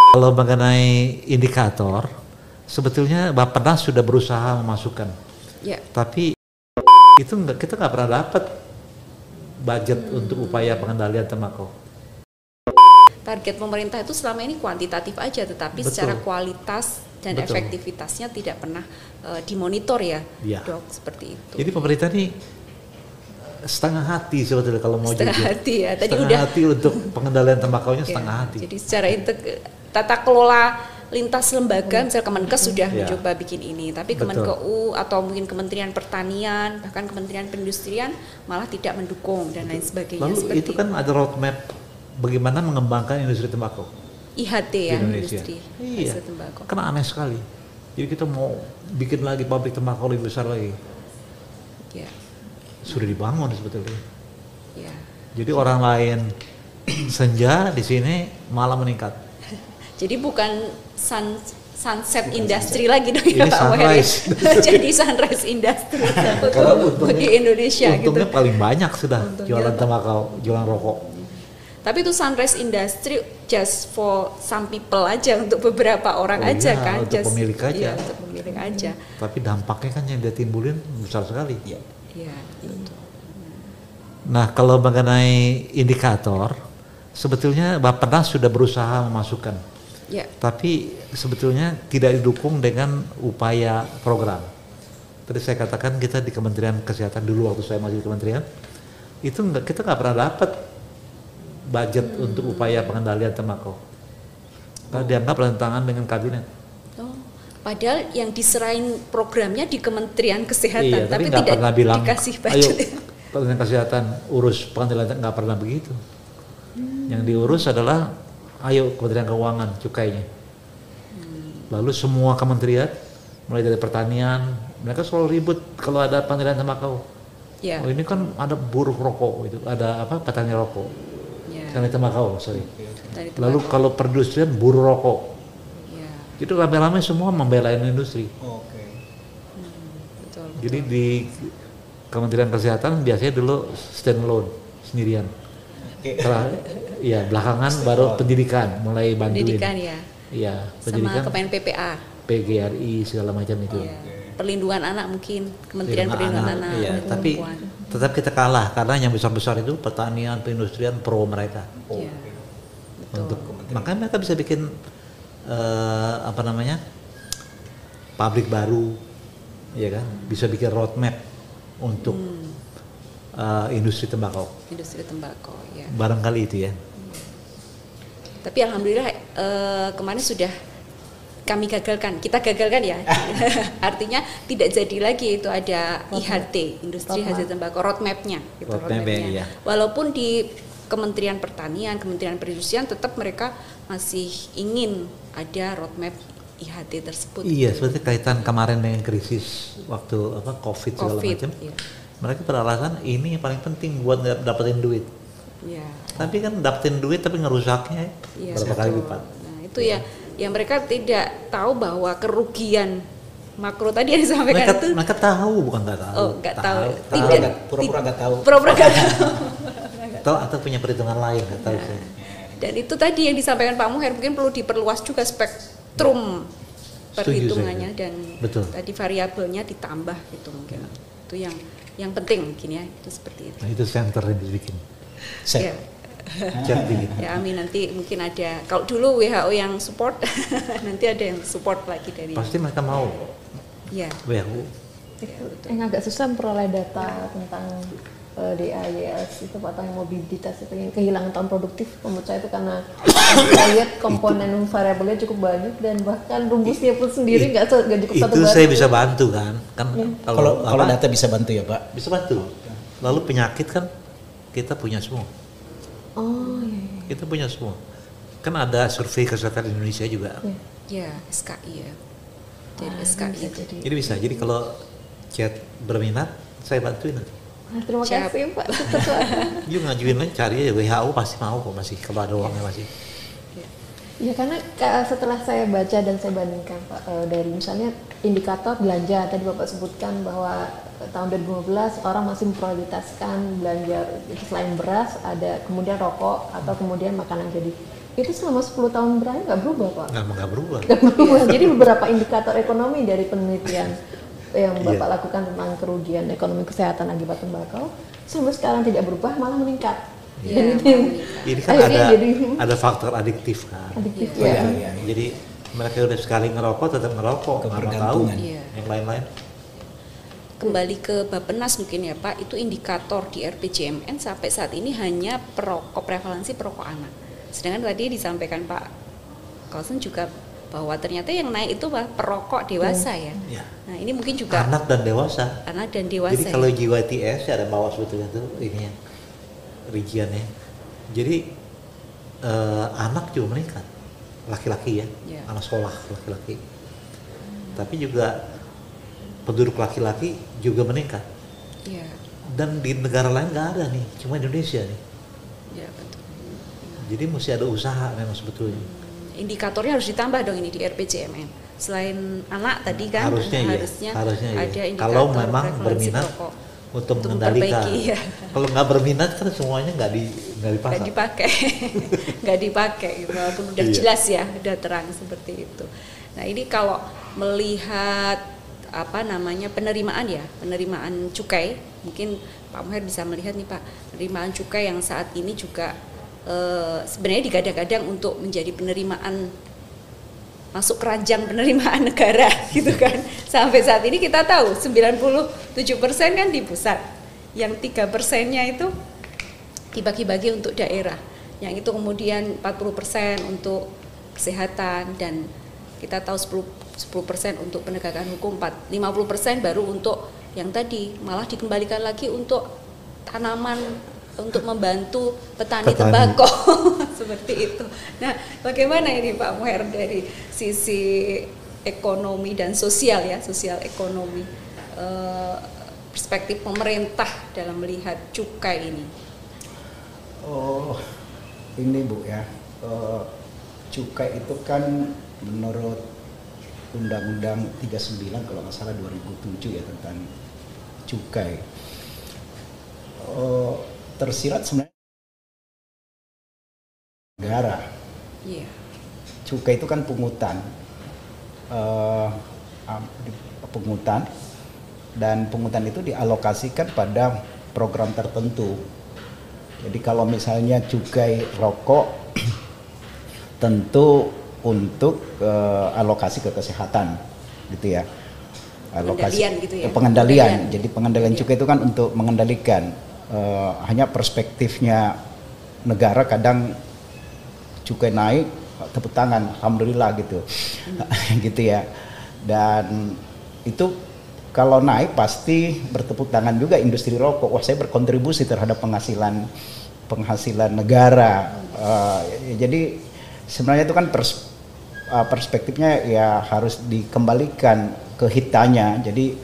Kalau mengenai indikator, sebetulnya Bappenas sudah berusaha memasukkan, tapi itu kita nggak pernah dapat budget untuk upaya pengendalian tembakau. Target pemerintah itu selama ini kuantitatif aja, tetapi secara kualitas dan efektivitasnya tidak pernah dimonitor ya, Dok, seperti itu. Jadi pemerintah ini setengah hati sebetulnya kalau mau setengah jujur. hati ya. Tadi setengah udah hati untuk pengendalian tembakaunya setengah hati. Jadi secara tata kelola lintas lembaga, misalnya Kemenkes sudah mencoba bikin ini, tapi Kemenkeu atau mungkin Kementerian Pertanian, bahkan Kementerian Perindustrian malah tidak mendukung dan lain sebagainya. Lalu itu kan ada roadmap bagaimana mengembangkan industri tembakau. IHT ya, industri tembakau. Karena aneh sekali. Jadi kita mau bikin lagi pabrik tembakau lebih besar lagi. Sudah dibangun sebetulnya. Jadi orang lain senja di sini malah meningkat. Jadi bukan sunset industry lagi dong ya Pak Wahri. Jadi sunrise industry bagi Indonesia untungnya gitu. Paling banyak sudah jualan tembakau, jualan rokok. Tapi itu sunrise industry just for some people aja, untuk beberapa orang aja kan, untuk pemilik aja. Iya, untuk pemilik aja. Tapi dampaknya kan yang dia timbulin besar sekali. Iya, gitu. Nah, kalau mengenai indikator, sebetulnya Bappenas sudah berusaha memasukkan, tapi sebetulnya tidak didukung dengan upaya program. Tadi saya katakan kita di Kementerian Kesehatan dulu waktu saya masih di Kementerian, itu kita nggak pernah dapat budget untuk upaya pengendalian tembakau. Karena dianggap bertentangan dengan kabinet. Padahal yang diserahin programnya di Kementerian Kesehatan, tapi tidak tidak bilang, dikasih budget. Kementerian Kesehatan urus pengendalian, nggak pernah begitu. Yang diurus adalah Kementerian Keuangan, cukainya. Lalu semua kementerian, mulai dari pertanian, mereka selalu ribut kalau ada pengendalian tembakau. Oh, ini kan ada buruh rokok, itu ada petani rokok, petani tembakau, Lalu kalau perindustrian buruh rokok. Jadi rame-rame semua membela industri. Jadi di Kementerian Kesehatan biasanya dulu stand alone, sendirian. Belakangan baru pendidikan mulai bantuin. Pendidikan pendidikan. Sama Kemen PPA, PGRI segala macam itu. Perlindungan anak mungkin, Kementerian Perlindungan Anak. Tapi tetap kita kalah karena yang besar-besar itu pertanian, perindustrian pro mereka. Makanya mereka bisa bikin pabrik baru, ya kan? Bisa bikin roadmap untuk industri tembakau. Industri tembakau, Barangkali itu ya. Tapi alhamdulillah kemarin sudah kami gagalkan, kita gagalkan ya. Artinya tidak jadi lagi itu ada IHT, industri hasil tembakau, roadmapnya. Roadmapnya. Walaupun di Kementerian Pertanian, Kementerian Perindustrian tetap mereka masih ingin ada roadmap IHT tersebut. Iya, seperti kaitan kemarin dengan krisis waktu COVID segala macam. Mereka beralasan ini yang paling penting buat dapetin duit. Tapi kan dapetin duit tapi ngerusaknya berapa kali lipat. Nah, itu yang mereka tidak tahu bahwa kerugian makro tadi yang disampaikan mereka tahu, bukan nggak tahu. Nggak tahu. Pura-pura nggak tahu. Pura-pura nggak tahu. Atau punya perhitungan lain, nggak tahu sih. Dan itu tadi yang disampaikan Pak Muher mungkin perlu diperluas juga spektrum perhitungannya dan tadi variabelnya ditambah gitu mungkin. Itu yang penting mungkin ya, itu seperti itu. Nah, itu center yang dibikin. Amin, nanti mungkin ada, kalau dulu WHO yang support nanti ada yang support lagi dari. Pasti mereka mau. WHO. Yang agak susah memperoleh data tentang DAYS itu atau mobilitas itu yang kehilangan tahun produktif menurut saya itu karena saya lihat komponen variabelnya cukup banyak dan bahkan rumusnya pun sendiri nggak cukup satu. Itu saya bisa bantu kan kalau data bisa bantu ya Pak. Bisa bantu. Lalu penyakit kan kita punya semua. Kita punya semua. Kan ada survei kesehatan Indonesia juga. SKI ya. Jadi SKI. Jadi bisa. Jadi kalau chat berminat saya bantuin nanti. Terima kasih Pak. Yuk ngajuin aja, cari aja WHO pasti mau kok, masih kalau ada uangnya masih. Ya karena setelah saya baca dan saya bandingkan Pak, dari misalnya indikator belanja tadi Bapak sebutkan bahwa tahun 2015 orang masih memprioritaskan belanja selain beras ada kemudian rokok atau kemudian makanan jadi Itu selama 10 tahun terakhir nggak berubah, Pak? Nggak berubah. Nggak berubah. Jadi beberapa indikator ekonomi dari penelitian yang Bapak lakukan tentang kerugian ekonomi kesehatan akibat tembakau sampai sekarang tidak berubah, malah meningkat. Iya, Ini kan ada faktor adiktif kan. Adiktif ya. Jadi mereka udah sekali ngerokok tetap ngerokok, nggak mau tahu yang lain-lain. Kembali ke Bappenas mungkin ya Pak, itu indikator di RPJMN sampai saat ini hanya prevalensi perokok anak. Sedangkan tadi disampaikan Pak Kausen juga bahwa ternyata yang naik itu perokok dewasa ya. Nah ini mungkin juga anak dan dewasa. Jadi kalau JYTS ada bawah sebetulnya tuh ini ya, rigiannya. Jadi anak juga meningkat, laki-laki ya, anak sekolah laki-laki. Tapi juga penduduk laki-laki juga meningkat. Dan di negara lain nggak ada nih, cuma Indonesia nih. Betul. Jadi mesti ada usaha memang sebetulnya. Indikatornya harus ditambah dong ini di RPJMN. Selain anak tadi kan harusnya ada indikator kalau memang berminat perokok untuk mengendalikan. Kalau nggak berminat kan semuanya nggak dipasang. Nggak dipakai walaupun udah jelas ya, udah terang seperti itu. Nah ini kalau melihat penerimaan cukai, mungkin Pak Moher bisa melihat nih Pak, penerimaan cukai yang saat ini juga sebenarnya digadang-gadang untuk menjadi penerimaan masuk keranjang penerimaan negara gitu kan. Sampai saat ini kita tahu 97% kan di pusat, yang 3%-nya itu dibagi-bagi untuk daerah, yang itu kemudian 40% untuk kesehatan, dan kita tahu 10% untuk penegakan hukum, 50% baru untuk yang tadi malah dikembalikan lagi untuk tanaman, untuk membantu petani tembakau seperti itu. Nah, bagaimana ini Pak Moher dari sisi ekonomi dan sosial ya, sosial ekonomi, perspektif pemerintah dalam melihat cukai ini? Ini Bu ya, cukai itu kan menurut Undang-Undang 39 kalau nggak salah 2007 ya tentang cukai. Tersirat sebenarnya negara. Cukai itu kan pungutan, dan pungutan itu dialokasikan pada program tertentu. Jadi kalau misalnya cukai rokok tentu untuk alokasi ke kesehatan gitu ya, pengendalian. Jadi pengendalian cukai itu kan untuk mengendalikan. Hanya perspektifnya negara kadang cukai naik, tepuk tangan, alhamdulillah gitu, gitu ya. Dan itu kalau naik pasti bertepuk tangan juga industri rokok. Wah, saya berkontribusi terhadap penghasilan negara. Jadi sebenarnya itu kan perspektifnya ya harus dikembalikan ke hitanya. Jadi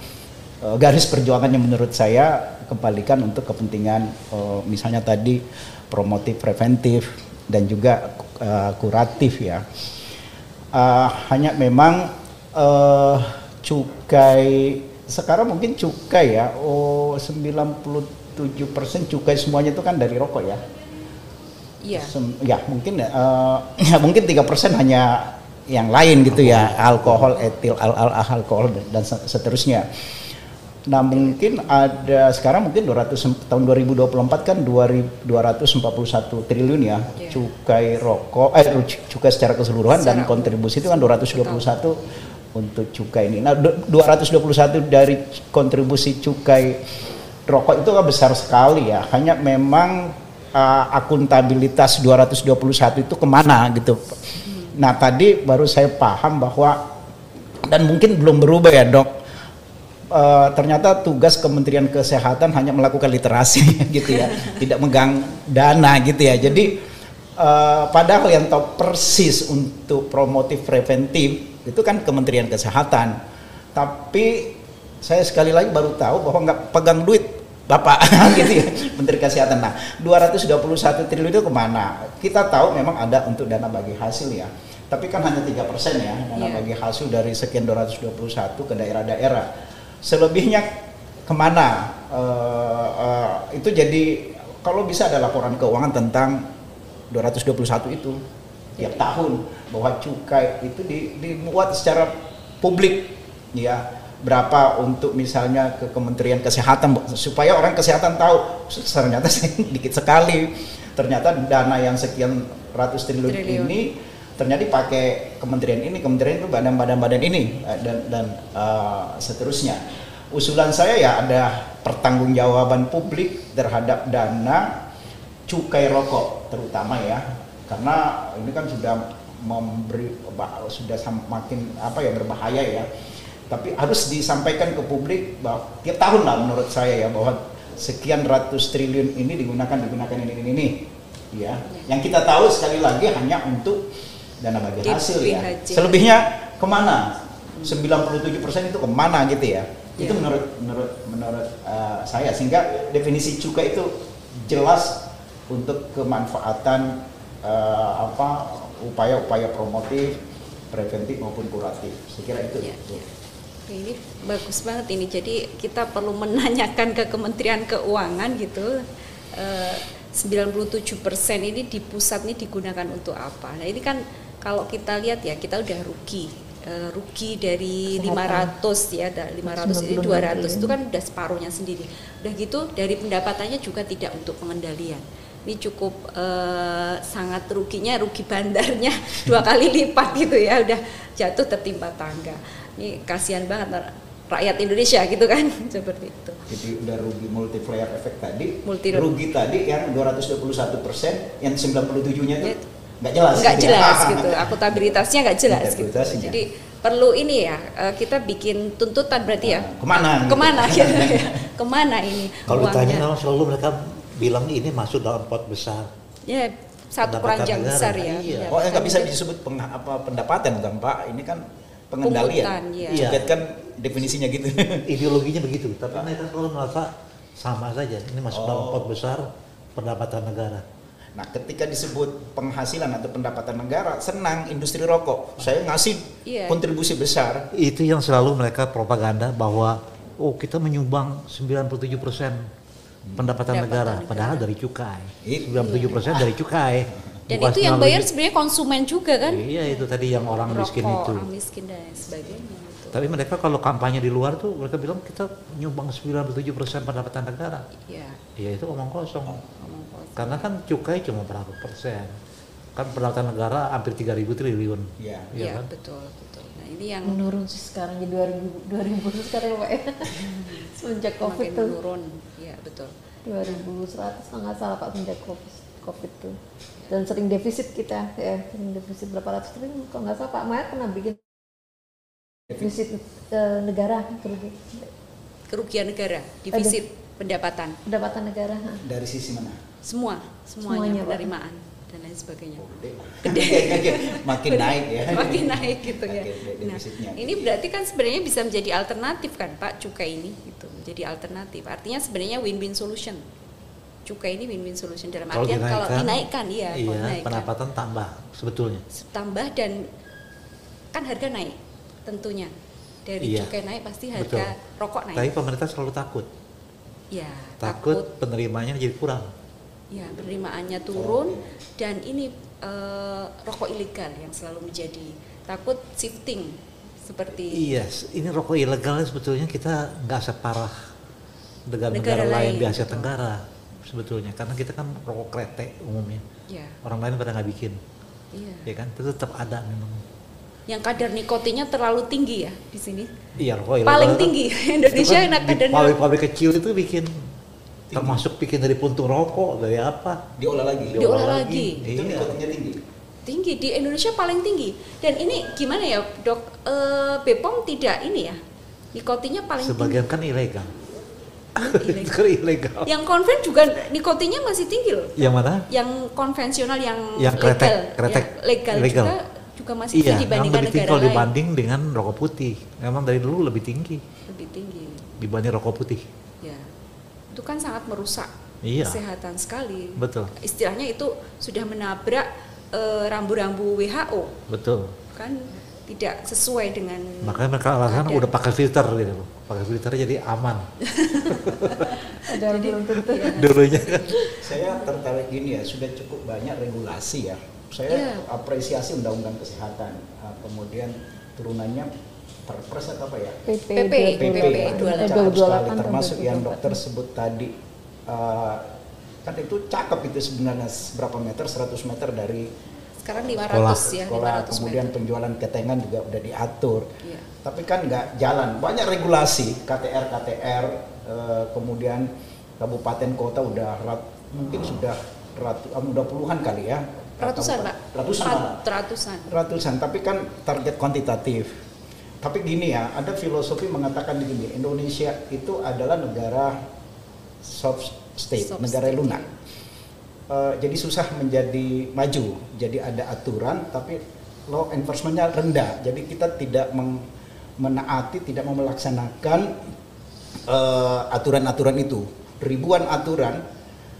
garis perjuangannya menurut saya kembalikan untuk kepentingan misalnya tadi promotif, preventif, dan juga kuratif ya. Hanya memang cukai sekarang mungkin cukai ya, 97% cukai semuanya itu kan dari rokok ya. Iya. Ya mungkin ya mungkin 3% hanya yang lain gitu ya, alkohol, etil, alkohol dan seterusnya. Nah mungkin ada sekarang mungkin tahun 2024 kan 241 triliun ya, cukai rokok, cukai secara keseluruhan dan kontribusi itu kan 221 untuk cukai ini. Nah 221 dari kontribusi cukai rokok itu kan besar sekali ya, hanya memang akuntabilitas 221 itu kemana gitu. Nah tadi baru saya paham bahwa, dan mungkin belum berubah ya Dok, ternyata tugas Kementerian Kesehatan hanya melakukan literasi gitu ya, tidak megang dana gitu ya. Jadi padahal yang tahu persis untuk promotif preventif itu kan Kementerian Kesehatan. Tapi saya sekali lagi baru tahu bahwa nggak pegang duit Bapak gitu ya, Menteri Kesehatan. Nah 221 triliun itu kemana? Kita tahu memang ada untuk dana bagi hasil ya, tapi kan hanya 3% ya dana bagi hasil dari sekian 221 ke daerah-daerah. Selebihnya kemana? Itu jadi kalau bisa ada laporan keuangan tentang 221 itu tiap tahun bahwa cukai itu dimuat secara publik ya, berapa untuk misalnya ke Kementerian Kesehatan supaya orang kesehatan tahu ternyata dikit sekali, ternyata dana yang sekian ratus triliun ini ternyata dipakai kementerian ini, kementerian itu, badan-badan ini dan seterusnya. Usulan saya ya ada pertanggungjawaban publik terhadap dana cukai rokok terutama ya, karena ini kan sudah sudah makin berbahaya ya. Tapi harus disampaikan ke publik bahwa tiap tahun lah menurut saya ya, bahwa sekian ratus triliun ini digunakan ini ya. Yang kita tahu sekali lagi hanya untuk dana bagi hasil ya. Selebihnya kemana? 97% itu kemana gitu ya? Itu menurut saya, sehingga definisi cukai itu jelas untuk kemanfaatan upaya-upaya promotif, preventif maupun kuratif. Saya kira itu. Ini bagus banget ini. Jadi kita perlu menanyakan ke Kementerian Keuangan gitu. 97% ini di pusat ini digunakan untuk apa? Nah ini kan kalau kita lihat ya, kita udah rugi dari 500 ya, 500 ini 200 itu kan udah separuhnya sendiri. Udah gitu dari pendapatannya juga tidak untuk pengendalian. Ini cukup sangat ruginya, rugi bandarnya 2 kali lipat gitu ya, udah jatuh tertimpa tangga. Ini kasihan banget rakyat Indonesia gitu kan, seperti itu. Jadi udah rugi multiplier efek tadi, rugi tadi yang 221%, yang 97-nya itu nggak jelas. Nggak jelas gitu, akuntabilitasnya nggak jelas gitu. Jadi perlu ini ya, kita bikin tuntutan berarti ya. Kemana? Gitu ya. Kemana ini? Kalau ditanya selalu mereka bilang ini masuk dalam pot besar. Ya, satu keranjang besar ya. Iya. Oh, nggak bisa disebut pendapatan kan Pak? Ini kan pengendalian. Iya. Kan definisinya gitu. Ideologinya begitu, tapi mereka selalu merasa sama saja. Ini masuk dalam pot besar pendapatan negara. Nah, ketika disebut penghasilan atau pendapatan negara, senang industri rokok. Saya ngasih kontribusi besar. Itu yang selalu mereka propaganda bahwa kita menyumbang 97% pendapatan negara, padahal dari cukai. 97% dari cukai. Dan itu yang bayar sebenarnya konsumen juga kan? Iya, itu tadi yang orang miskin itu. Orang miskin dan sebagainya. Gitu. Tapi mereka kalau kampanye di luar tuh mereka bilang kita nyumbang 97% pendapatan negara. Iya. Iya, itu omong kosong. Karena kan cukai cuma berapa persen? Kan pendapatan negara hampir 3.000 triliun. Iya, kan? betul. Nah, ini yang menurun sih sekarang di 2000 sekarang Pak ya. Semenjak Covid tuh. Menurun. Iya, betul. 2100 kalau nggak salah Pak, semenjak Covid tuh. Dan sering defisit kita ya, sering defisit berapa ratus triliun kalau nggak salah Pak Maher pernah bikin defisit negara, kerugian negara, defisit pendapatan negara. Dari sisi mana? Semuanya penerimaan dan lain sebagainya. Gede. Makin naik ya. Makin naik gitu ya. Nah, ini berarti kan sebenarnya bisa menjadi alternatif kan Pak, cukai ini gitu, menjadi alternatif. Artinya sebenarnya win-win solution. Cukai ini win-win solution dalam artian kalau dinaikkan pendapatan tambah sebetulnya. Tambah dan kan harga naik tentunya. Dari cukai naik pasti harga rokok naik. Tapi pemerintah selalu takut. Ya, takut penerimanya jadi kurang. Ya, penerimaannya turun dan ini rokok ilegal yang selalu menjadi takut shifting seperti. Yes, ini rokok ilegal sebetulnya kita nggak separah negara lain di Asia Tenggara sebetulnya, karena kita kan rokok kretek umumnya. Orang lain pada nggak bikin. Ya kan, itu tetap ada memang. Yang kadar nikotinnya terlalu tinggi ya di sini. Iya, rokok ilegal paling tinggi Indonesia kan kadarnya. Pabrik kecil itu bikin tinggi. Termasuk bikin dari puntung rokok, dari apa? Diolah lagi. Itu nikotinnya tinggi di Indonesia paling tinggi. Dan ini gimana ya Dok, BPOM tidak ini ya, nikotinnya paling sebagian tinggi. Kan ilegal. Ilegal. Yang konven juga nikotinnya masih tinggi loh. Yang mana? Yang konvensional yang kretek, legal juga masih tinggi dibandingkan negara lain. Kalau dibanding dengan rokok putih, memang dari dulu lebih tinggi dibanding rokok putih. Ya, itu kan sangat merusak kesehatan sekali. Betul. Istilahnya itu sudah menabrak rambu-rambu WHO. Betul. Kan tidak sesuai dengan. Makanya mereka alasan udah pakai filter gitu loh. Pakai filter jadi aman. Jadi belum tentu. Dulunya kan. Saya tertarik gini ya, sudah cukup banyak regulasi ya saya apresiasi undang-undang kesehatan, kemudian turunannya Perpres atau apa ya? PP 28 sekali, 28 termasuk yang 2024. dokter sebut tadi, kan itu cakep itu sebenarnya, berapa meter, 100 meter dari sekarang 500 ya, sekolah, 500 kemudian meter. penjualan ketengan juga udah diatur, Iya. tapi kan nggak jalan, banyak regulasi, KTR, kemudian kabupaten kota udah mungkin sudah udah puluhan kali ya, Ratusan Pak. Ratusan. tapi kan target kuantitatif. Tapi gini ya, ada filosofi mengatakan begini, Indonesia itu adalah negara soft state, negara lunak. Jadi susah menjadi maju, jadi ada aturan tapi law enforcementnya rendah, jadi kita tidak menaati, tidak mau melaksanakan aturan-aturan itu, ribuan aturan.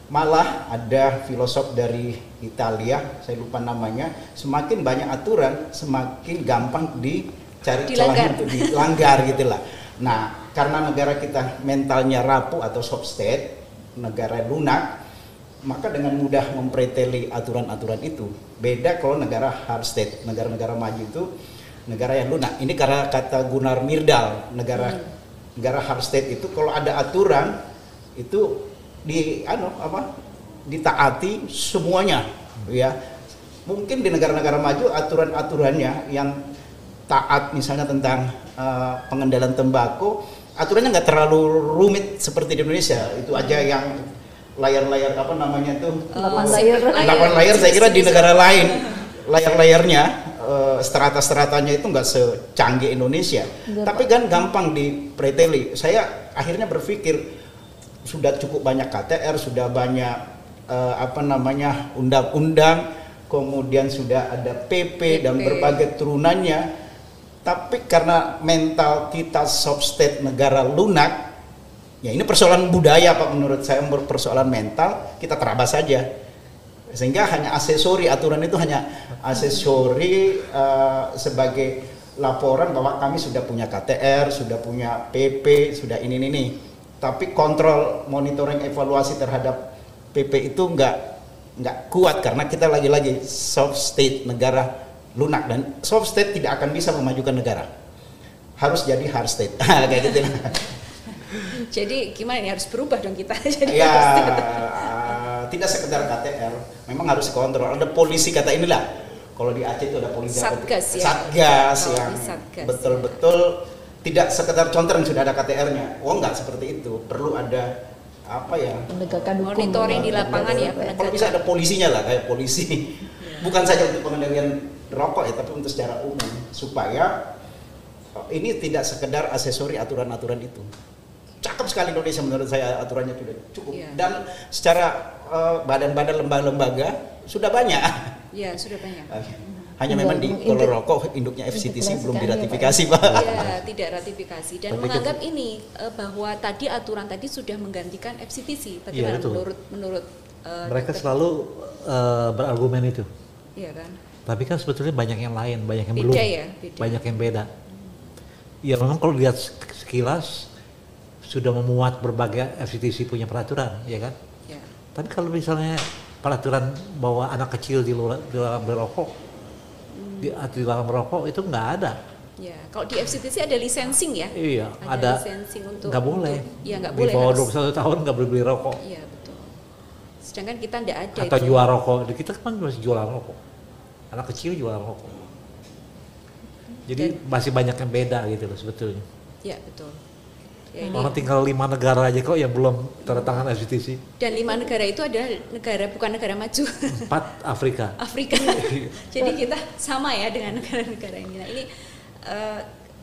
Malah ada filosof dari Italia, saya lupa namanya, semakin banyak aturan semakin gampang dicari celah untuk dilanggar gitulah. Nah, karena negara kita mentalnya rapuh atau soft state, negara lunak, maka dengan mudah mempreteli aturan-aturan itu. Beda kalau negara hard state, negara-negara maju itu negara yang lunak. Ini karena kata Gunnar Myrdal, negara hard state itu kalau ada aturan itu ditaati semuanya, ya. Mungkin di negara-negara maju aturan-aturannya yang taat, misalnya tentang pengendalian tembakau, aturannya nggak terlalu rumit seperti di Indonesia. Itu aja yang layar-layar apa namanya itu 8 layar. Saya kira di negara lain layar-layarnya strata-stratanya itu nggak secanggih Indonesia. Tapi kan gampang dipreteli. Saya akhirnya berpikir sudah cukup banyak KTR, sudah banyak undang-undang, kemudian sudah ada PP dan berbagai turunannya. Tapi karena mental kita soft state, negara lunak, ya ini persoalan budaya Pak, menurut saya persoalan mental, kita terabas saja. Sehingga hanya aksesori, aturan itu hanya aksesori sebagai laporan bahwa kami sudah punya KTR, sudah punya PP, sudah ini. Tapi kontrol, monitoring, evaluasi terhadap PP itu nggak kuat karena kita lagi-lagi soft state, negara lunak, dan soft state tidak akan bisa memajukan negara. Harus jadi hard state. Kayak gitu. Jadi gimana ini, harus berubah dong kita jadi ya, tidak sekedar KTR, memang harus kontrol. Ada polisi, kata inilah. Kalau di Aceh itu ada polisi Satgas, ya? Satgas yang Satgas, betul-betul tidak sekedar contoh yang sudah ada KTR-nya. Oh, enggak seperti itu. Perlu ada apa ya? Penegakan hukum. Monitoring di lapangan ya, Kalau bisa ada polisinya lah, kayak polisi. Bukan saja untuk pengendalian rokok ya, tapi untuk secara umum supaya ini tidak sekedar aksesori aturan-aturan itu. Cakep sekali Indonesia menurut saya, aturannya sudah cukup. Dan secara badan-badan, lembaga-lembaga sudah banyak. Iya, sudah banyak. Hanya memang kalau rokok induknya FCTC belum diratifikasi Pak. Iya, tidak ratifikasi dan menganggap ini bahwa tadi aturan tadi sudah menggantikan FCTC. Bagaimana menurut mereka selalu berargumen itu. Iya kan? Tapi kan sebetulnya banyak yang lain, banyak yang belum, beda. Banyak yang beda. Ya memang kalau lihat sekilas sudah memuat berbagai FCTC punya peraturan, ya kan? Ya. Tapi kalau misalnya peraturan bahwa anak kecil dilarang berokok, dilarang merokok itu nggak ada. Ya, kalau di FCTC ada licensing ya? Iya, ada licensing untuk nggak boleh. Iya, nggak boleh. Di bawah 21 tahun nggak boleh beli rokok. Iya, betul. Sedangkan kita nggak ada. Atau jual rokok, kita kan masih jualan rokok. Anak kecil jualan rokok. Jadi masih banyak yang beda gitu loh sebetulnya. Iya, betul. Ya, orang tinggal 5 negara aja kok yang belum tanda tangan FCTC. Dan 5 negara itu adalah negara, bukan negara maju. 4 Afrika. Jadi kita sama ya dengan negara-negara ini. Nah ini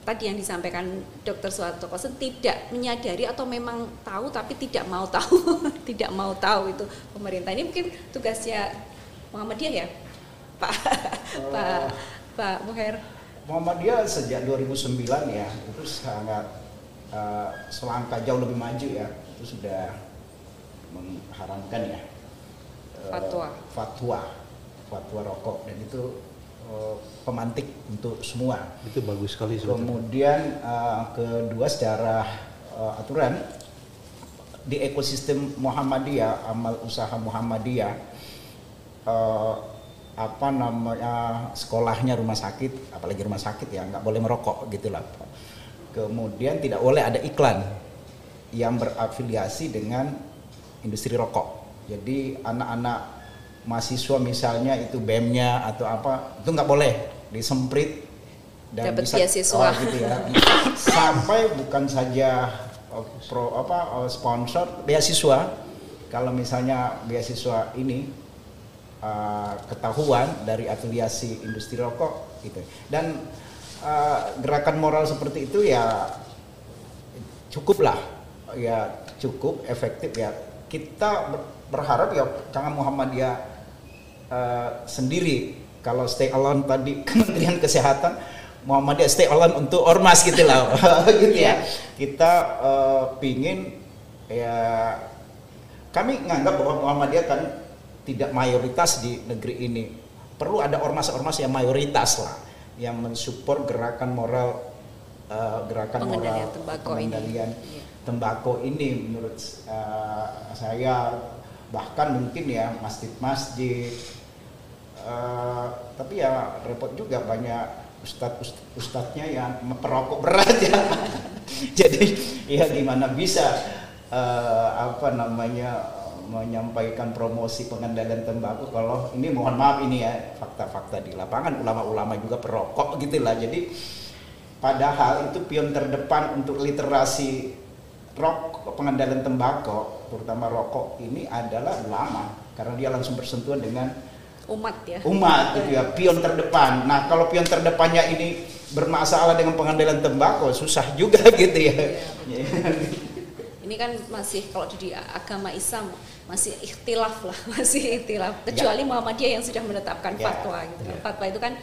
tadi yang disampaikan Dr. Suhartokoso tidak menyadari atau memang tahu tapi tidak mau tahu. Tidak mau tahu itu pemerintah. Ini mungkin tugasnya Muhammadiyah ya Pak Muher. Muhammadiyah sejak 2009 ya itu sangat selangkah jauh lebih maju ya, itu sudah mengharamkan ya fatwa rokok, dan itu pemantik untuk semua. Itu bagus sekali. Kemudian kedua secara aturan di ekosistem Muhammadiyah, amal usaha Muhammadiyah, apa namanya sekolahnya rumah sakit, apalagi rumah sakit ya nggak boleh merokok gitulah. Kemudian tidak boleh ada iklan yang berafiliasi dengan industri rokok. Jadi anak-anak mahasiswa misalnya itu BEM-nya atau apa itu nggak boleh disemprit dan dapat bisa beasiswa gitu ya. Sampai bukan saja sponsor beasiswa, kalau misalnya beasiswa ini ketahuan dari afiliasi industri rokok gitu. Dan gerakan moral seperti itu ya cukuplah, ya cukup efektif ya. Kita berharap ya jangan Muhammadiyah sendiri, kalau stay alone tadi Kementerian Kesehatan, Muhammadiyah stay alone untuk ormas gitu lah. Gitu ya. Kita pingin ya, kami nganggap bahwa Muhammadiyah kan tidak mayoritas di negeri ini. Perlu ada ormas-ormas yang mayoritas lah, yang mensupport gerakan moral, pengendalian tembakau pengendalian tembakau ini. Menurut saya, bahkan mungkin ya masjid-masjid, tapi ya repot juga banyak ustadznya yang perokok berat ya. Jadi ya gimana bisa menyampaikan promosi pengendalian tembakau kalau ini, mohon maaf ini ya fakta-fakta di lapangan, ulama-ulama juga perokok gitulah. Jadi padahal itu pion terdepan untuk literasi pengendalian tembakau, terutama rokok ini adalah ulama, karena dia langsung bersentuhan dengan umat gitu ya, pion terdepan. Nah kalau pion terdepannya ini bermasalah dengan pengendalian tembakau, susah juga gitu ya. Ini kan masih, kalau di agama Islam masih ikhtilaf lah, masih ikhtilaf. Kecuali Muhammadiyah yang sudah menetapkan fatwa gitu. Fatwa itu kan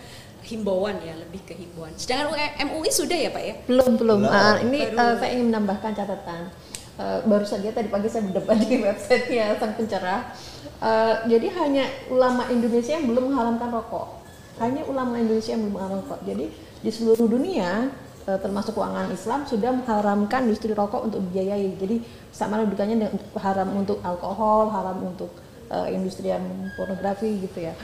himbauan ya, lebih ke himbauan. Sedangkan MUI sudah ya Pak ya? Belum. Ini saya ingin menambahkan catatan. Baru saja tadi pagi saya berdebat di websitenya Sang Pencerah. Jadi hanya ulama Indonesia yang belum mengharamkan rokok. Hanya ulama Indonesia yang belum mengharamkan rokok. Jadi di seluruh dunia, termasuk keuangan Islam, sudah mengharamkan industri rokok untuk dibiayai. Jadi sama dudukannya haram untuk alkohol, haram untuk industri yang pornografi gitu ya.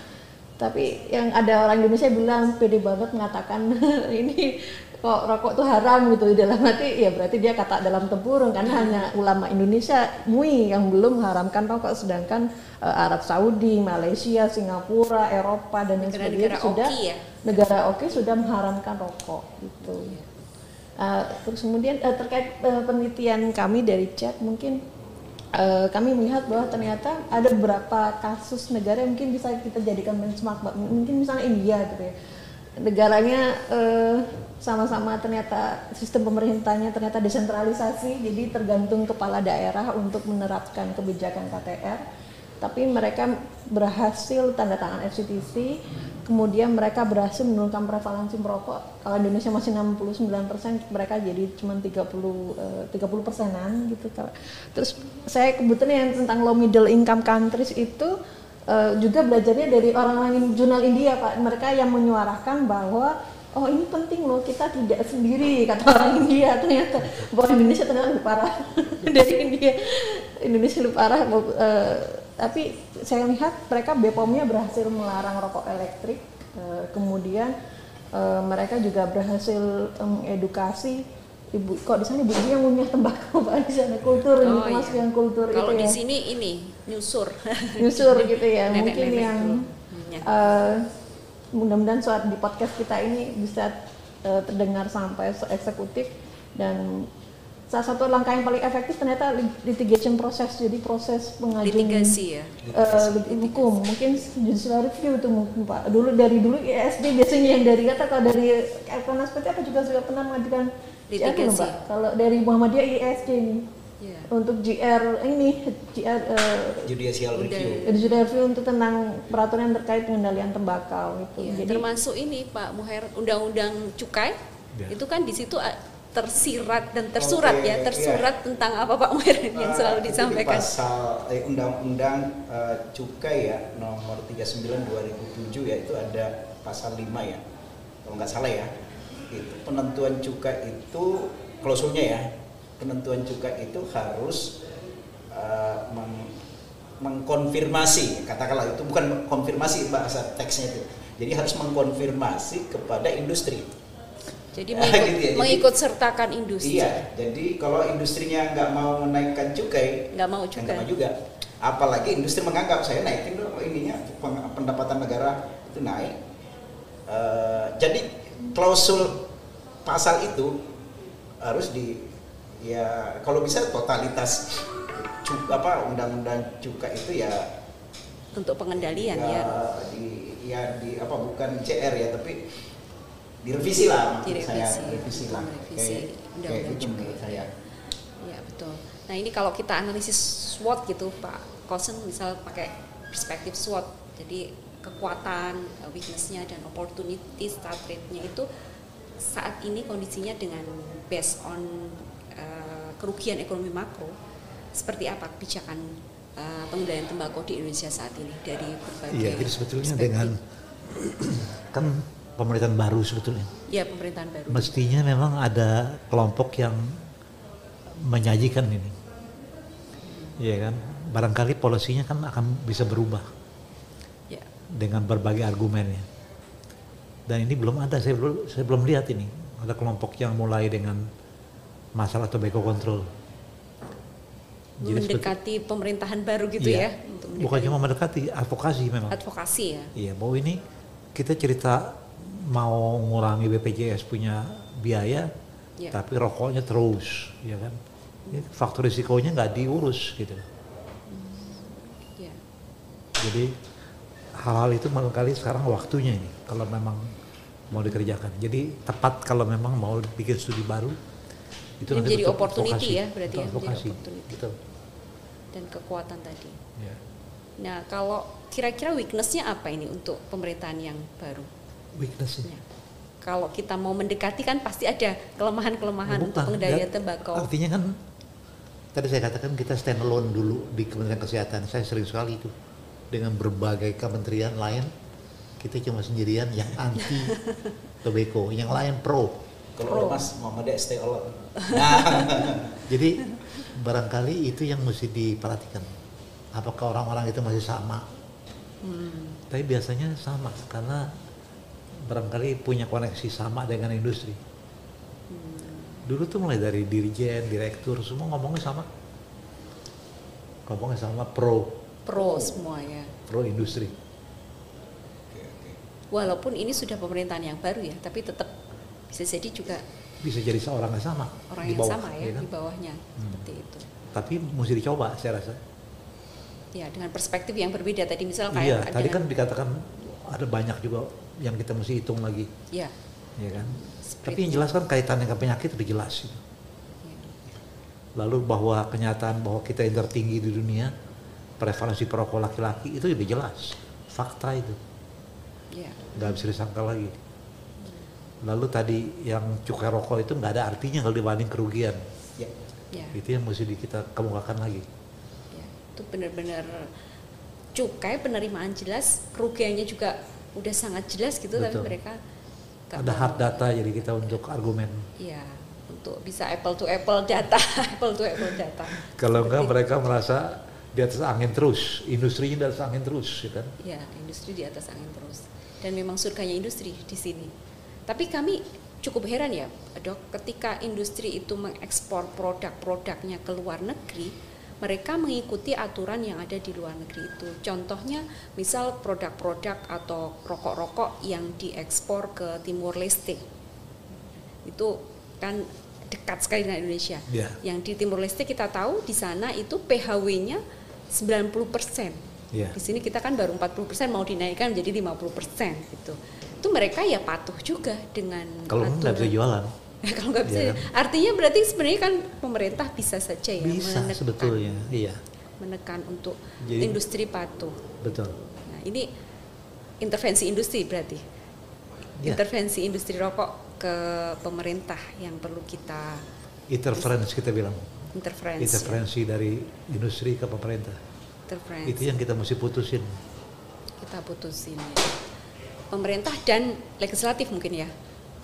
Tapi yang ada orang Indonesia bilang pede banget mengatakan ini kok rokok itu haram gitu, dalam arti ya berarti dia kata dalam tempurung, karena hanya ulama Indonesia MUI yang belum mengharamkan rokok, sedangkan Arab Saudi, Malaysia, Singapura, Eropa dan lain sebagainya sudah negara oke sudah mengharamkan rokok gitu. Terus kemudian terkait penelitian kami dari chat, mungkin kami melihat bahwa ternyata ada beberapa kasus negara yang mungkin bisa kita jadikan benchmark, mungkin misalnya India gitu ya, negaranya sama-sama ternyata sistem pemerintahnya ternyata desentralisasi, jadi tergantung kepala daerah untuk menerapkan kebijakan KTR, tapi mereka berhasil tanda tangan FCTC, kemudian mereka berhasil menurunkan prevalensi merokok. Kalau Indonesia masih 69%, mereka jadi cuma 30%-an gitu. Terus saya kebetulan yang tentang low middle income countries itu juga belajarnya dari orang-orang jurnal India Pak, mereka yang menyuarakan bahwa oh ini penting loh, kita tidak sendiri, kata orang India, ternyata bahwa Indonesia ternyata lebih parah dari India. Indonesia lebih parah, tapi saya lihat mereka BPOM-nya berhasil melarang rokok elektrik, kemudian mereka juga berhasil mengedukasi ibu, kok di sana ibu yang ngunyah tembakau Pak, di sana kultur ini termasuk yang kultur itu ya. Kalau di sini ini nyusur gitu ya. Mungkin yang mudah-mudahan saat di podcast kita ini bisa terdengar sampai eksekutif, dan salah satu langkah yang paling efektif ternyata litigation proses, jadi proses pengajuan litigasi ya, hukum, mungkin judicial review itu mungkin Pak. Dari dulu ISD biasanya yang dari kata, kalau dari Elkonas PT apa juga sudah pernah mengajukan litigasi Pak. Kalau dari Muhammadiyah ISD nih. Untuk judicial review untuk tentang peraturan terkait pengendalian tembakau itu. Jadi termasuk ini Pak Muher, undang-undang cukai itu kan di situ tersirat dan tersurat tentang apa Pak Muher yang selalu disampaikan. Pasal undang-undang cukai ya nomor 39 2007 ya, itu ada pasal 5 ya kalau nggak salah ya, itu penentuan cukai itu klausulnya ya, penentuan cukai itu harus mengkonfirmasi, katakanlah itu bukan konfirmasi bahasa teksnya itu. Jadi harus mengkonfirmasi kepada industri. Jadi Gitu ya. mengikut sertakan industri. Iya, jadi kalau industrinya nggak mau menaikkan cukai, Nggak mau nggak mau juga. juga. Apalagi industri menganggap saya naikin dong ininya pendapatan negara itu naik. Jadi klausul pasal itu harus ya kalau bisa totalitas undang-undang cukai itu ya Untuk pengendalian ya. bukan CR ya, tapi direvisi lah maksud saya, Direvisi lah. undang-undang gitu cukai. menurut saya. Ya betul. Nah ini kalau kita analisis SWOT gitu Pak Kosen, misal pakai perspektif SWOT, jadi kekuatan, weakness-nya dan opportunity start rate-nya itu saat ini kondisinya dengan based on kerugian ekonomi makro, seperti apa kebijakan pengendalian tembakau di Indonesia saat ini dari berbagai Iya, jadi sebetulnya perspektif. dengan kan pemerintahan baru sebetulnya. Ya pemerintahan baru. Mestinya memang ada kelompok yang menyajikan ini. Iya kan? Barangkali polisinya kan akan bisa berubah Ya. dengan berbagai argumennya. Dan ini belum ada, saya belum lihat ini. Ada kelompok yang mulai dengan masalah tobacco control. Mendekati pemerintahan baru gitu iya, ya. Untuk bukan cuma mendekati, advokasi memang. advokasi ya. Iya, bahwa ini kita cerita mau ngurangi BPJS punya biaya, Ya. tapi rokoknya terus, ya kan? Ini faktor risikonya nggak diurus gitu. Ya. Jadi hal-hal itu barangkali sekarang waktunya ini kalau memang mau dikerjakan. Jadi tepat kalau memang mau bikin studi baru itu Ini nanti menjadi untuk opportunity advokasi. ya, berarti Untuk ya, menjadi advokasi. opportunity. Betul. Dan kekuatan tadi. Ya. Nah, kalau kira-kira weakness-nya apa ini untuk pemerintahan yang baru? Weakness-nya. Ya. Kalau kita mau mendekati kan pasti ada kelemahan-kelemahan Bukan, untuk pengendalian ya, tembakau. Artinya kan tadi saya katakan kita stand alone dulu di Kementerian Kesehatan. Saya sering sekali itu dengan berbagai kementerian lain kita cuma sendirian yang anti tobacco, yang lain pro. Kalau Mas Muhammadiyah stay alone. Jadi barangkali itu yang mesti diperhatikan. Apakah orang-orang itu masih sama? Tapi biasanya sama karena barangkali punya koneksi sama dengan industri. Dulu tuh mulai dari dirjen, direktur, semua ngomongnya sama. Ngomongnya sama pro Semua ya. industri. Walaupun ini sudah pemerintahan yang baru ya, tapi tetap bisa jadi juga Bisa jadi seorang yang sama orang di yang bawah, sama ya, kan? di bawahnya seperti itu. Tapi mesti dicoba saya rasa. Ya, dengan perspektif yang berbeda tadi misal kayak Iya, tadi dengan- kan dikatakan ada banyak juga yang kita mesti hitung lagi, ya, ya kan? Seperti Tapi yang jelas kan kaitan dengan penyakit udah jelas. Gitu. ya. Lalu bahwa kenyataan bahwa kita yang tertinggi di dunia prevalensi perokok laki-laki itu udah jelas, fakta itu, Ya. nggak bisa disangkal lagi. Lalu tadi yang cukai rokok itu nggak ada artinya kalau dibanding kerugian, Ya. Ya. itu yang mesti kita kemukakan lagi. Ya, itu benar-benar cukai penerimaan jelas, kerugiannya juga udah sangat jelas gitu, tapi Betul. mereka nggak Ada mau. hard data jadi kita untuk argumen. Ya, untuk bisa apple to apple data, apple to apple data. Kalau enggak Seperti- mereka merasa di atas angin terus, industrinya di atas angin terus, ya kan? Ya, industri di atas angin terus. Dan memang surganya industri di sini. Tapi kami cukup heran ya, Dok, ketika industri itu mengekspor produk-produknya ke luar negeri, mereka mengikuti aturan yang ada di luar negeri itu. Contohnya, misal produk-produk atau rokok-rokok yang diekspor ke Timur Leste. Itu kan dekat sekali dengan Indonesia. Iya. Yang di Timur Leste kita tahu di sana itu PHW-nya 90%. Iya. Di sini kita kan baru 40%, mau dinaikkan menjadi 50% gitu. Itu mereka ya patuh juga dengan Kalau nggak bisa jualan, Kalau nggak bisa, Iya kan? artinya berarti sebenarnya kan pemerintah bisa saja ya bisa sebetulnya, iya, menekan untuk Jadi- industri patuh. betul. Nah, ini intervensi industri berarti. Ya. Intervensi industri rokok ke pemerintah yang perlu kita Interference kita bilang, interferensi. interferensi dari industri ke pemerintah. Interferensi. Itu yang kita mesti putusin. Kita putusin ya. Pemerintah dan legislatif mungkin ya,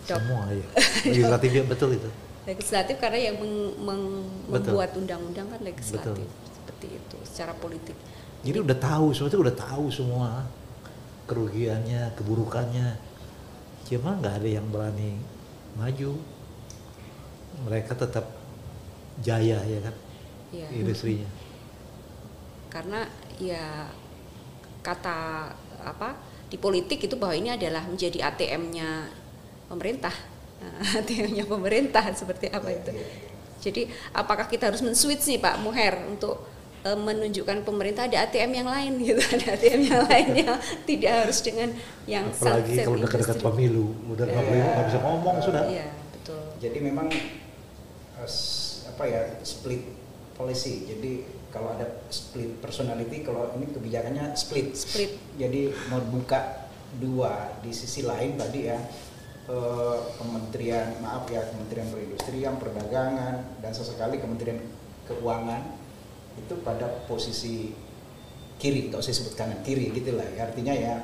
Dok. Semua ya. Legislatif ya, betul itu. Legislatif karena yang Betul. membuat undang-undang kan legislatif Betul. seperti itu secara politik. Jadi udah tahu, sebetulnya udah tahu semua kerugiannya, keburukannya. Cuma nggak ada yang berani maju. Mereka tetap jaya ya kan, Iya. industrinya. Karena ya kata apa di politik itu bahwa ini adalah menjadi ATM-nya pemerintah. Nah, ATM-nya pemerintah seperti apa itu? Jadi apakah kita harus men-switch nih Pak Muher untuk menunjukkan pemerintah ada ATM yang lain gitu, ada ATM yang lain yang tidak harus dengan yang Apalagi kalau dekat-dekat pemilu, udah nggak bisa ngomong sudah. Iya betul. Jadi memang apa ya, split policy. Jadi kalau ada split personality, kalau ini kebijakannya split. Jadi mau buka dua. Di sisi lain tadi ya Kementerian Perindustrian, Perdagangan, dan sesekali Kementerian Keuangan itu pada posisi kiri, nggak usah sebut kanan, kiri gitulah ya. Artinya ya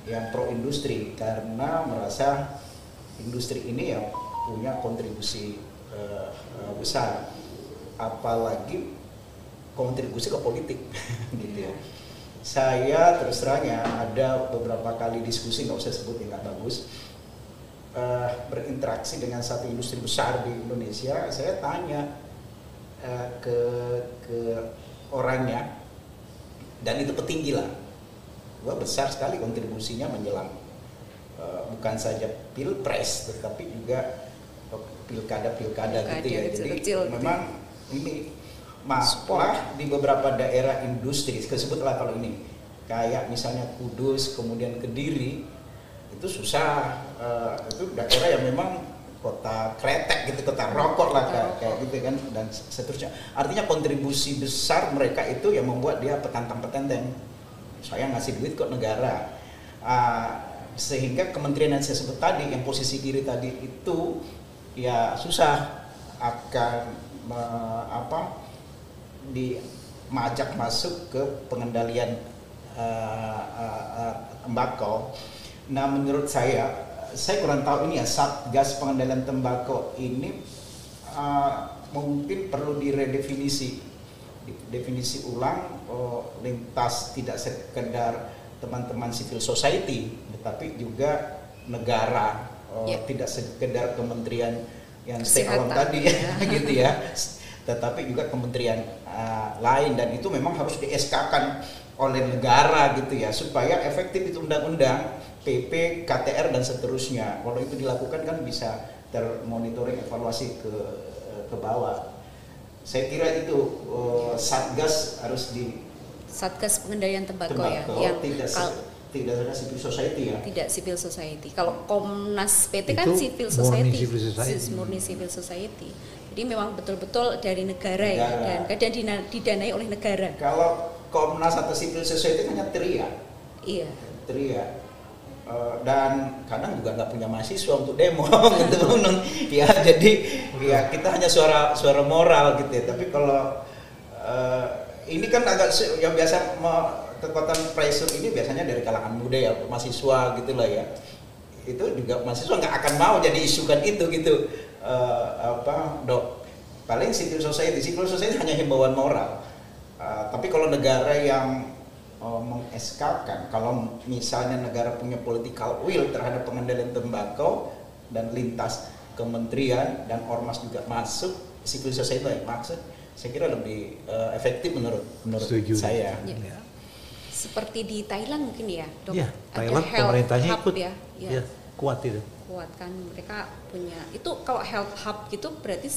yang pro industri, karena merasa industri ini yang punya kontribusi besar, apalagi kontribusi ke politik gitu ya. Saya terus terang ya, ada beberapa kali diskusi, nggak usah sebut yang nggak bagus, berinteraksi dengan satu industri besar di Indonesia. Saya tanya ke orangnya, dan itu petinggi lah, wah besar sekali kontribusinya menjelang bukan saja pilpres tetapi juga pilkada gitu ya. Jadi memang ini masalah di beberapa daerah industri, sebutlah kalau ini kayak misalnya Kudus, kemudian Kediri, itu susah, itu daerah yang memang kota kretek gitu, kota rokok lah kayak gitu kan, dan seterusnya. Artinya kontribusi besar mereka itu yang membuat dia petantang-petenteng. Saya ngasih duit kok negara. Sehingga kementerian yang saya sebut tadi, yang posisi kiri tadi itu ya susah akan diajak masuk ke pengendalian tembakau. Nah menurut saya kurang tahu ini ya, Satgas Pengendalian Tembakau ini mungkin perlu diredefinisi, definisi ulang, lintas tidak sekedar teman-teman civil society, tetapi juga negara, tidak sekedar kementerian yang stay home tadi gitu ya, tetapi juga kementerian lain, dan itu memang harus di-SK-kan oleh negara gitu ya, supaya efektif itu undang-undang, PP, KTR dan seterusnya. Kalau itu dilakukan kan bisa termonitoring, evaluasi ke bawah. Saya kira itu Satgas harus di Satgas Pengendalian Tembakau ya, yang tidak ada civil society ya. Tidak civil society. Kalau Komnas PT kan Itu civil society, murni civil society. Jadi memang betul-betul dari negara ya, dan kadang didanai oleh negara. Kalau Komnas atau civil society hanya TRIA. Iya. TRIA. Dan kadang juga nggak punya mahasiswa untuk demo gitu ya, jadi ya kita hanya suara moral gitu ya. Tapi kalau ini kan agak yang biasa kekuatan pressure ini biasanya dari kalangan muda ya, mahasiswa gitulah ya, itu juga mahasiswa nggak akan mau jadi isukan itu gitu. Paling civil society hanya himbauan moral. Tapi kalau negara yang meng-SK-kan, kalau misalnya negara punya political will terhadap pengendalian tembakau dan lintas kementerian dan ormas juga masuk, civil society yang maksud, saya kira lebih efektif menurut saya. Ya. Seperti di Thailand mungkin ya, Dok. Iya, Thailand pemerintahnya ikut ya. Ya, kuat itu. Kuat kan, mereka punya itu. Kalau health hub gitu berarti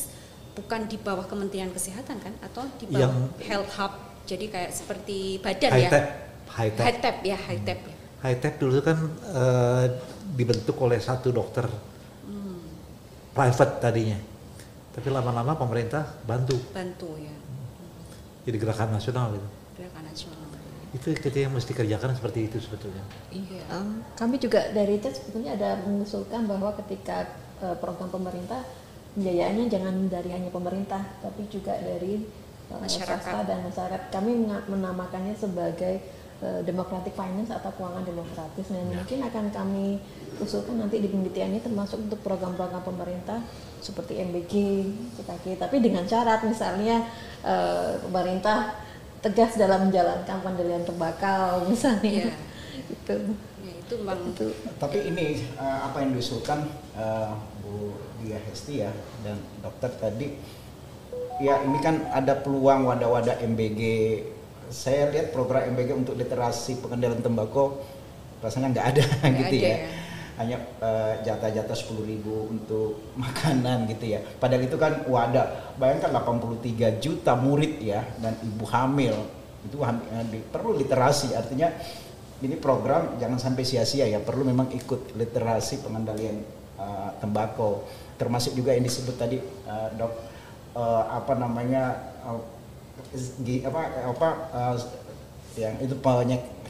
bukan di bawah Kementerian Kesehatan kan, atau di bawah health hub, jadi kayak seperti badan ya. High-tech ya. High-tech dulu kan dibentuk oleh satu dokter private tadinya, tapi lama-lama pemerintah bantu ya. Jadi gerakan nasional gitu. Gerakan nasional. Itu yang mesti kerjakan seperti itu sebetulnya. Iya. Kami juga dari itu sebetulnya ada mengusulkan bahwa ketika program pemerintah, pembiayaannya jangan dari hanya pemerintah, tapi juga dari swasta dan masyarakat. Kami menamakannya sebagai democratic finance atau keuangan demokratis. Nah, mungkin akan kami usulkan nanti di penelitiannya termasuk untuk program-program pemerintah seperti MBG, CKG, tapi dengan syarat misalnya pemerintah tegas dalam menjalankan pengendalian tembakau misalnya. Iya. Itu. Ya, itu memang Itu. Tapi ini apa yang diusulkan Bu Dia Hesti ya dan dokter tadi, ya ini kan ada peluang wadah-wadah MBG. Saya lihat program MBG untuk literasi pengendalian tembakau rasanya nggak ada gitu ada, ya. Hanya jatah-jatah 10.000 untuk makanan gitu ya. Padahal itu kan wadah. Bayangkan 83 juta murid ya dan ibu hamil itu perlu literasi. Artinya ini program jangan sampai sia-sia ya. Perlu memang ikut literasi pengendalian tembakau. Termasuk juga yang disebut tadi dok yang itu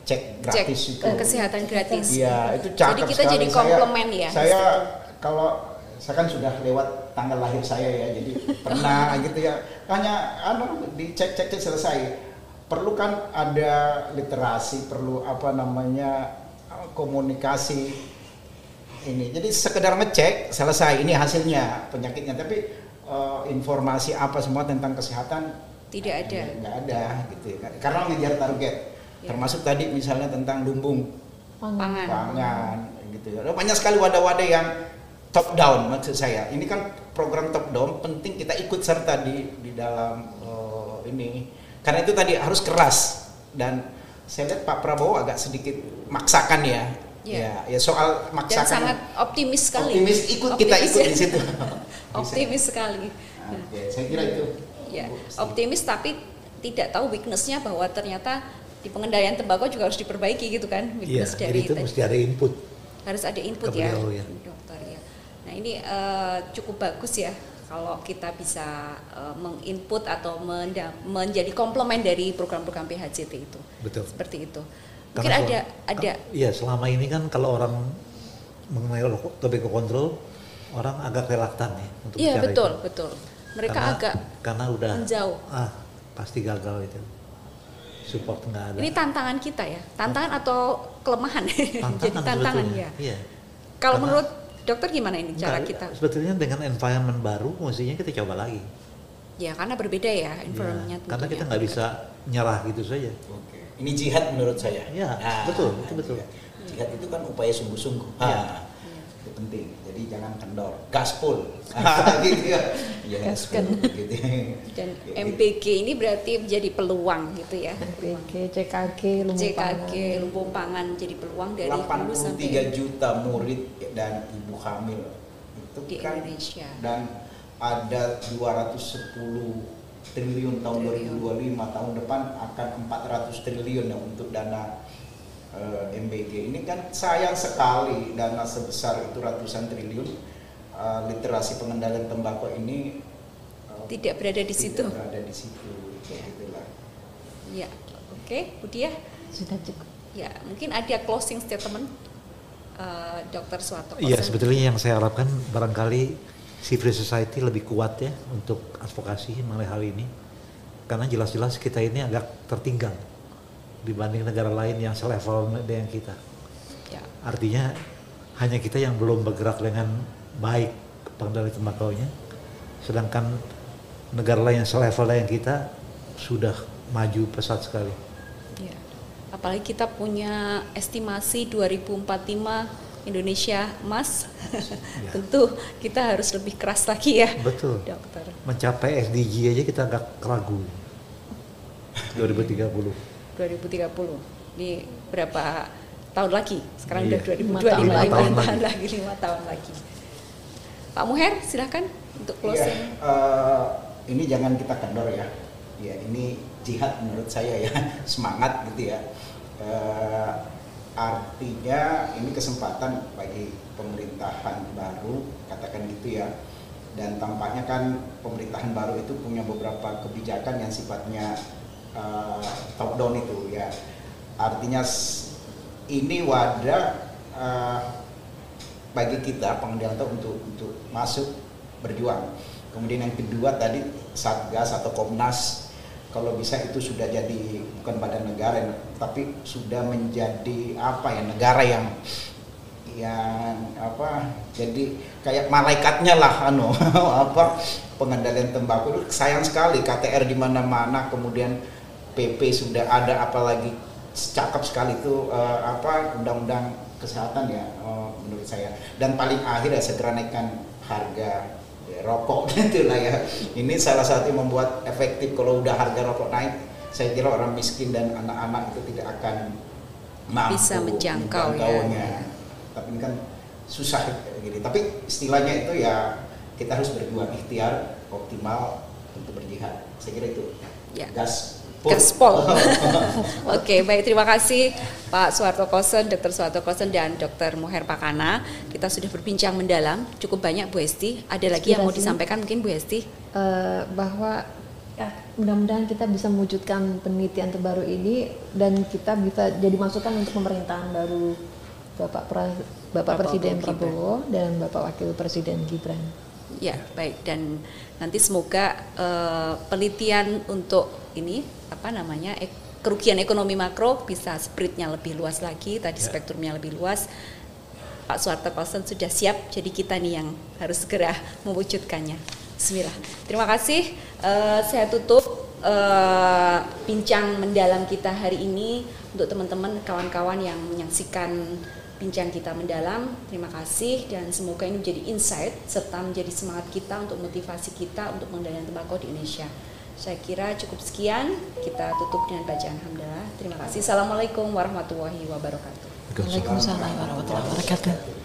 cek gratis itu. Kesehatan gratis. Iya, itu cakep. Jadi kita sekali. jadi komplement ya. Saya kan sudah lewat tanggal lahir saya ya, jadi pernah gitu ya. Hanya dicek selesai. Perlu kan ada literasi, perlu komunikasi ini. Jadi sekedar ngecek selesai, ini hasilnya penyakitnya, tapi informasi apa semua tentang kesehatan tidak ada. Nggak ada gitu ya. Karena ngejar target. Ya. Termasuk tadi misalnya tentang lumbung Pangan. gitu ya. Banyak sekali wadah-wadah yang top down maksud saya. Ini kan program top down, penting kita ikut serta di dalam ini. Karena itu tadi harus keras dan saya lihat Pak Prabowo agak sedikit maksakan ya. Ya. Ya soal maksakan. Dan sangat optimis sekali. Kita ikut di situ. Optimis sekali. Oke, saya kira itu. Ya, optimis tapi tidak tahu weakness-nya bahwa ternyata di pengendalian tembakau juga harus diperbaiki gitu kan. Iya, jadi itu mesti ada input. Harus ada input ke beliau, ya, ya, dokter ya. Nah ini cukup bagus ya kalau kita bisa menginput atau menjadi komplement dari program-program PHJT itu. Betul. Seperti itu. Mungkin Karena ada. Iya, selama ini kan kalau orang mengenai tobacco control, orang agak relaktan ya untuk Iya bicara betul, itu. betul. Mereka karena udah menjauh. Pasti gagal itu. Support nggak ada. Ini tantangan kita ya, tantangan atau kelemahan? Jadi tantangan ya. Iya. Kalau menurut dokter gimana ini cara kita? Sebetulnya dengan environment baru, mestinya kita coba lagi. Ya karena berbeda ya environment-nya. Ya, karena kita nggak bisa nyerah gitu saja. Oke. Ini jihad menurut saya. Ya, betul, itu betul. Jihad itu kan upaya sungguh-sungguh. Itu penting. Jadi jangan kendor, gaspol. Gitu ya. Gaskan. Gitu. Dan MPG ini berarti menjadi peluang gitu ya. MPG, CKG, lumbung pangan jadi peluang dari hulu 83 sampai juta murid dan ibu hamil itu di kan Indonesia. Dan ada 210 triliun tahun 2025, tahun depan akan 400 triliun ya untuk dana MBG. Ini kan sayang sekali dana sebesar itu ratusan triliun literasi pengendalian tembakau ini tidak berada di situ. Tidak berada di situ. Gitulah. Ya, oke, Bu Dia. Sudah cukup. Ya, mungkin ada closing statement Dr. Suharto. Iya, sebetulnya yang saya harapkan barangkali civil society lebih kuat ya untuk advokasi mengenai hal ini. Karena jelas-jelas kita ini agak tertinggal dibanding negara lain yang selevel dengan kita. Ya. Artinya hanya kita yang belum bergerak dengan baik pengendalian tembakaunya, sedangkan negara lain yang selevel dengan kita sudah maju pesat sekali. Ya. Apalagi kita punya estimasi 2045 Indonesia emas, Ya. tentu kita harus lebih keras lagi ya, Betul. dokter. Mencapai SDG aja kita agak ragu. 2030. 2030. Ini berapa tahun lagi? Sekarang Iya. udah 5 2025, tahun lagi 5 tahun lagi. Pak Muher, silakan untuk closing. Ini jangan kita kendor ya. Ya ini jihad menurut saya ya, semangat gitu ya. Artinya ini kesempatan bagi pemerintahan baru, katakan gitu ya. Dan tampaknya kan pemerintahan baru itu punya beberapa kebijakan yang sifatnya top down itu ya. Artinya ini wadah bagi kita pengendalian untuk masuk berjuang. Kemudian yang kedua tadi Satgas atau Komnas, kalau bisa itu sudah jadi bukan badan negara tapi sudah menjadi negara yang jadi kayak malaikatnya lah pengendalian tembakau. Sayang sekali KTR di mana-mana, kemudian PP sudah ada, apalagi cakep sekali itu undang-undang kesehatan ya, menurut saya. Dan paling akhir ya segera naikkan harga rokok gitu lah ya. Ini salah satu yang membuat efektif. Kalau udah harga rokok naik, saya kira orang miskin dan anak-anak itu tidak akan mampu bisa menjangkaunya. Tapi ini kan susah gitu. Tapi istilahnya itu ya kita harus berjuang ikhtiar optimal untuk berjihad. Saya kira itu. Ya. Gaspol. Oke, baik, terima kasih Pak Soeharto Kosen, Dr. Soeharto Kosen dan Dr. Moher Pakana. Kita sudah berbincang mendalam, cukup banyak Bu Hesti. Ada lagi yang mau disampaikan mungkin Bu Hesti? Bahwa ya, mudah-mudahan kita bisa mewujudkan penelitian terbaru ini dan kita bisa jadi masukan untuk pemerintahan baru Bapak Presiden Prabowo dan Bapak Wakil Presiden Gibran. Ya, baik, dan nanti semoga penelitian untuk ini kerugian ekonomi makro bisa spreadnya lebih luas lagi, tadi spektrumnya lebih luas. Pak Soeharto Kosen sudah siap, jadi kita nih yang harus segera mewujudkannya. Bismillah. Terima kasih. Saya tutup bincang mendalam kita hari ini untuk teman-teman kawan-kawan yang menyaksikan bincang kita mendalam. Terima kasih dan semoga ini menjadi insight serta menjadi semangat kita untuk motivasi kita untuk pengendalian tembakau di Indonesia. Saya kira cukup sekian, kita tutup dengan bacaan hamdalah. Terima kasih. Assalamualaikum warahmatullahi wabarakatuh. Waalaikumsalam warahmatullahi wabarakatuh.